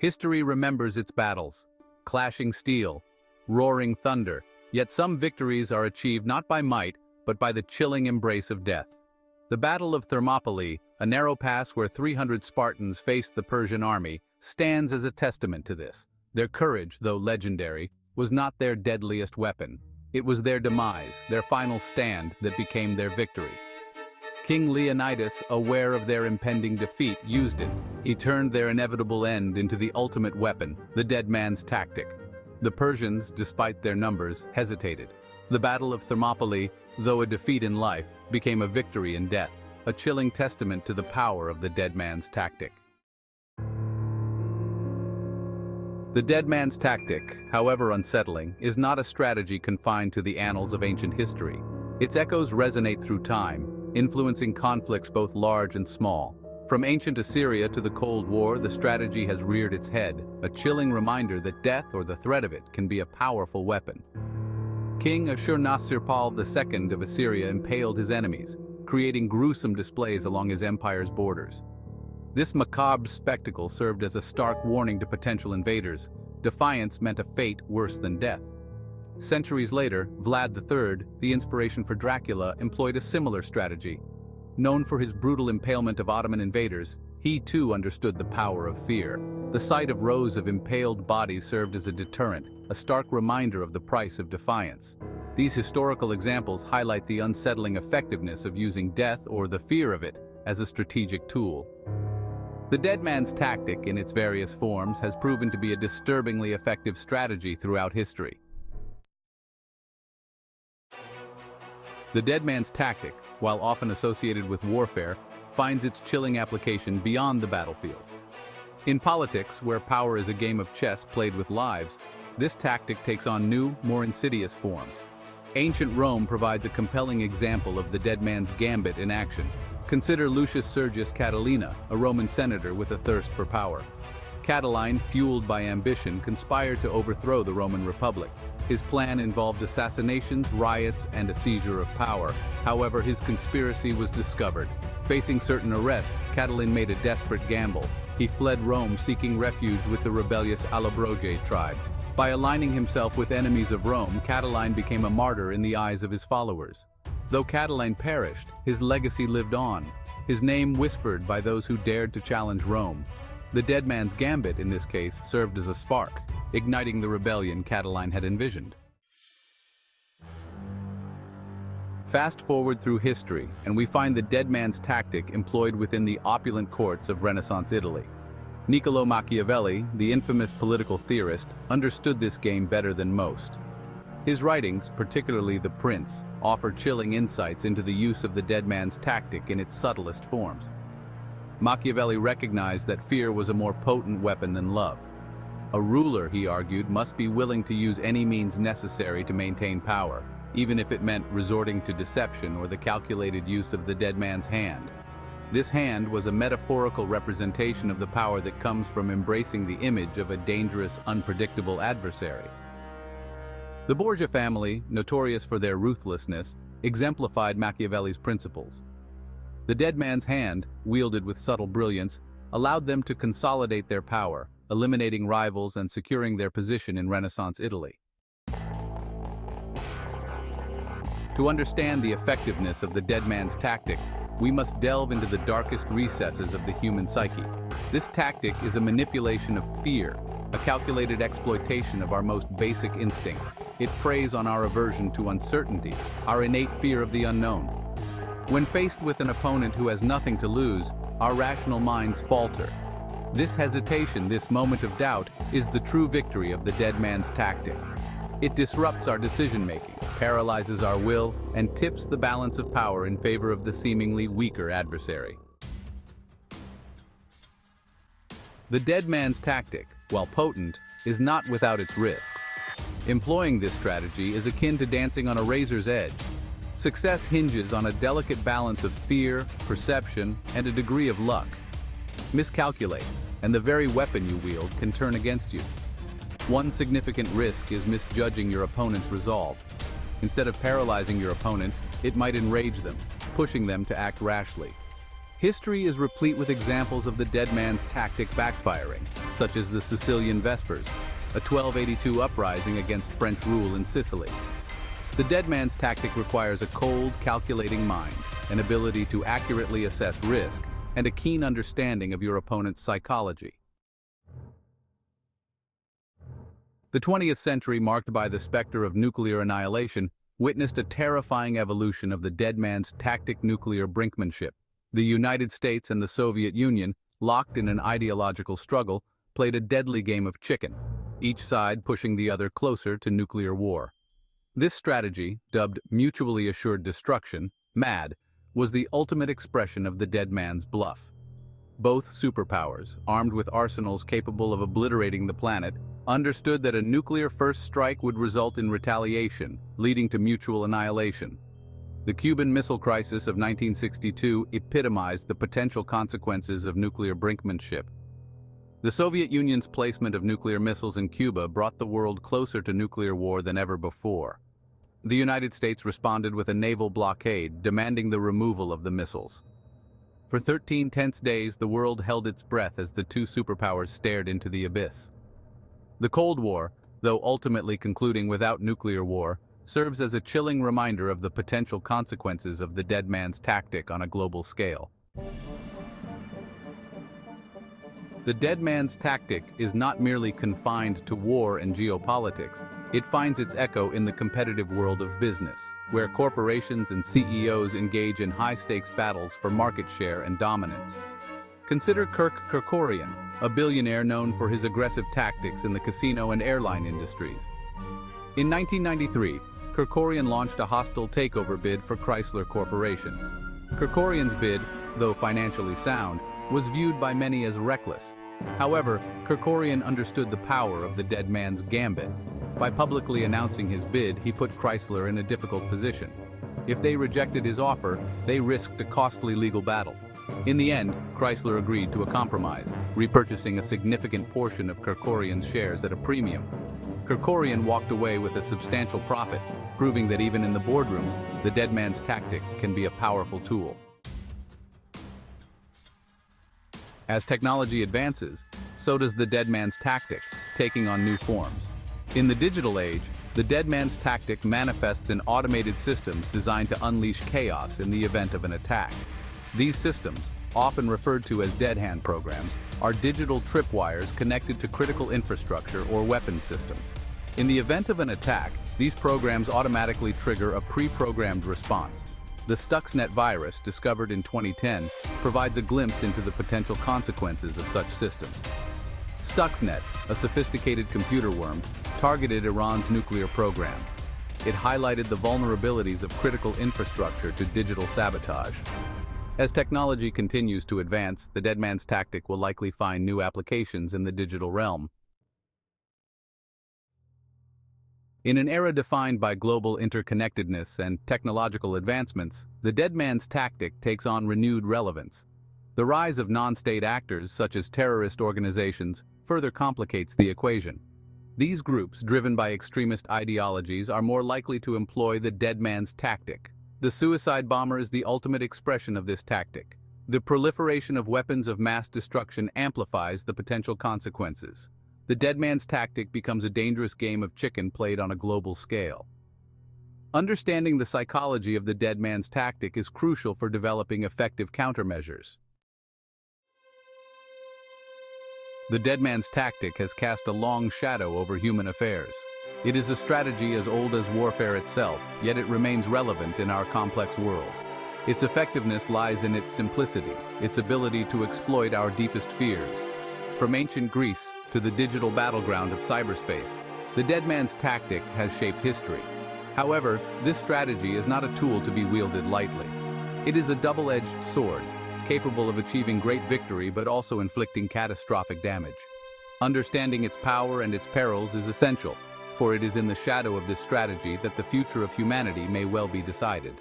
History remembers its battles, clashing steel, roaring thunder, yet some victories are achieved not by might, but by the chilling embrace of death. The Battle of Thermopylae, a narrow pass where 300 Spartans faced the Persian army, stands as a testament to this. Their courage, though legendary, was not their deadliest weapon. It was their demise, their final stand, that became their victory. King Leonidas, aware of their impending defeat, used it. He turned their inevitable end into the ultimate weapon, the dead man's tactic. The Persians, despite their numbers, hesitated. The Battle of Thermopylae, though a defeat in life, became a victory in death, a chilling testament to the power of the dead man's tactic. The dead man's tactic, however unsettling, is not a strategy confined to the annals of ancient history. Its echoes resonate through time, influencing conflicts both large and small. From ancient Assyria to the Cold War, the strategy has reared its head, a chilling reminder that death or the threat of it can be a powerful weapon. King Ashur-nasir-pal II of Assyria impaled his enemies, creating gruesome displays along his empire's borders. This macabre spectacle served as a stark warning to potential invaders. Defiance meant a fate worse than death. Centuries later, Vlad III, the inspiration for Dracula, employed a similar strategy. Known for his brutal impalement of Ottoman invaders, he too understood the power of fear. The sight of rows of impaled bodies served as a deterrent, a stark reminder of the price of defiance. These historical examples highlight the unsettling effectiveness of using death or the fear of it as a strategic tool. The dead man's tactic, in its various forms, has proven to be a disturbingly effective strategy throughout history. The dead man's tactic, while often associated with warfare, finds its chilling application beyond the battlefield. In politics, where power is a game of chess played with lives, this tactic takes on new, more insidious forms. Ancient Rome provides a compelling example of the dead man's gambit in action. Consider Lucius Sergius Catilina, a Roman senator with a thirst for power. Catiline, fueled by ambition, conspired to overthrow the Roman Republic. His plan involved assassinations, riots, and a seizure of power. However, his conspiracy was discovered. Facing certain arrest, Catiline made a desperate gamble. He fled Rome seeking refuge with the rebellious Allobroge tribe. By aligning himself with enemies of Rome, Catiline became a martyr in the eyes of his followers. Though Catiline perished, his legacy lived on, his name whispered by those who dared to challenge Rome. The dead man's gambit, in this case, served as a spark, igniting the rebellion Catiline had envisioned. Fast forward through history, and we find the dead man's tactic employed within the opulent courts of Renaissance Italy. Niccolò Machiavelli, the infamous political theorist, understood this game better than most. His writings, particularly The Prince, offer chilling insights into the use of the dead man's tactic in its subtlest forms. Machiavelli recognized that fear was a more potent weapon than love. A ruler, he argued, must be willing to use any means necessary to maintain power, even if it meant resorting to deception or the calculated use of the dead man's hand. This hand was a metaphorical representation of the power that comes from embracing the image of a dangerous, unpredictable adversary. The Borgia family, notorious for their ruthlessness, exemplified Machiavelli's principles. The dead man's hand, wielded with subtle brilliance, allowed them to consolidate their power, eliminating rivals and securing their position in Renaissance Italy. To understand the effectiveness of the dead man's tactic, we must delve into the darkest recesses of the human psyche. This tactic is a manipulation of fear, a calculated exploitation of our most basic instincts. It preys on our aversion to uncertainty, our innate fear of the unknown. When faced with an opponent who has nothing to lose, our rational minds falter. This hesitation, this moment of doubt, is the true victory of the dead man's tactic. It disrupts our decision-making, paralyzes our will, and tips the balance of power in favor of the seemingly weaker adversary. The dead man's tactic, while potent, is not without its risks. Employing this strategy is akin to dancing on a razor's edge. Success hinges on a delicate balance of fear, perception, and a degree of luck. Miscalculate, and the very weapon you wield can turn against you. One significant risk is misjudging your opponent's resolve. Instead of paralyzing your opponent, it might enrage them, pushing them to act rashly. History is replete with examples of the dead man's tactic backfiring, such as the Sicilian Vespers, a 1282 uprising against French rule in Sicily. The dead man's tactic requires a cold, calculating mind, an ability to accurately assess risk, and a keen understanding of your opponent's psychology. The 20th century, marked by the specter of nuclear annihilation, witnessed a terrifying evolution of the dead man's tactic nuclear brinkmanship. The United States and the Soviet Union, locked in an ideological struggle, played a deadly game of chicken, each side pushing the other closer to nuclear war. This strategy, dubbed mutually assured destruction, MAD, was the ultimate expression of the dead man's bluff. Both superpowers, armed with arsenals capable of obliterating the planet, understood that a nuclear first strike would result in retaliation, leading to mutual annihilation. The Cuban Missile Crisis of 1962 epitomized the potential consequences of nuclear brinkmanship. The Soviet Union's placement of nuclear missiles in Cuba brought the world closer to nuclear war than ever before. The United States responded with a naval blockade, demanding the removal of the missiles. For 13 tense days, the world held its breath as the two superpowers stared into the abyss. The Cold War, though ultimately concluding without nuclear war, serves as a chilling reminder of the potential consequences of the dead man's tactic on a global scale. The dead man's tactic is not merely confined to war and geopolitics. It finds its echo in the competitive world of business, where corporations and CEOs engage in high-stakes battles for market share and dominance. Consider Kirk Kerkorian, a billionaire known for his aggressive tactics in the casino and airline industries. In 1993, Kerkorian launched a hostile takeover bid for Chrysler Corporation. Kerkorian's bid, though financially sound, was viewed by many as reckless. However, Kerkorian understood the power of the dead man's gambit. By publicly announcing his bid, he put Chrysler in a difficult position. If they rejected his offer, they risked a costly legal battle. In the end, Chrysler agreed to a compromise, repurchasing a significant portion of Kerkorian's shares at a premium. Kerkorian walked away with a substantial profit, proving that even in the boardroom, the dead man's tactic can be a powerful tool. As technology advances, so does the dead man's tactic, taking on new forms. In the digital age, the dead man's tactic manifests in automated systems designed to unleash chaos in the event of an attack. These systems, often referred to as dead hand programs, are digital tripwires connected to critical infrastructure or weapons systems. In the event of an attack, these programs automatically trigger a pre-programmed response. The Stuxnet virus, discovered in 2010, provides a glimpse into the potential consequences of such systems. Stuxnet, a sophisticated computer worm, targeted Iran's nuclear program. It highlighted the vulnerabilities of critical infrastructure to digital sabotage. As technology continues to advance, the dead man's tactic will likely find new applications in the digital realm. In an era defined by global interconnectedness and technological advancements, the dead man's tactic takes on renewed relevance. The rise of non-state actors, such as terrorist organizations, further complicates the equation. These groups, driven by extremist ideologies, are more likely to employ the dead man's tactic. The suicide bomber is the ultimate expression of this tactic. The proliferation of weapons of mass destruction amplifies the potential consequences. The dead man's tactic becomes a dangerous game of chicken played on a global scale. Understanding the psychology of the dead man's tactic is crucial for developing effective countermeasures. The dead man's tactic has cast a long shadow over human affairs. It is a strategy as old as warfare itself, yet it remains relevant in our complex world. Its effectiveness lies in its simplicity, its ability to exploit our deepest fears. From ancient Greece to the digital battleground of cyberspace, the dead man's tactic has shaped history. However, this strategy is not a tool to be wielded lightly. It is a double-edged sword, capable of achieving great victory but also inflicting catastrophic damage. Understanding its power and its perils is essential, for it is in the shadow of this strategy that the future of humanity may well be decided.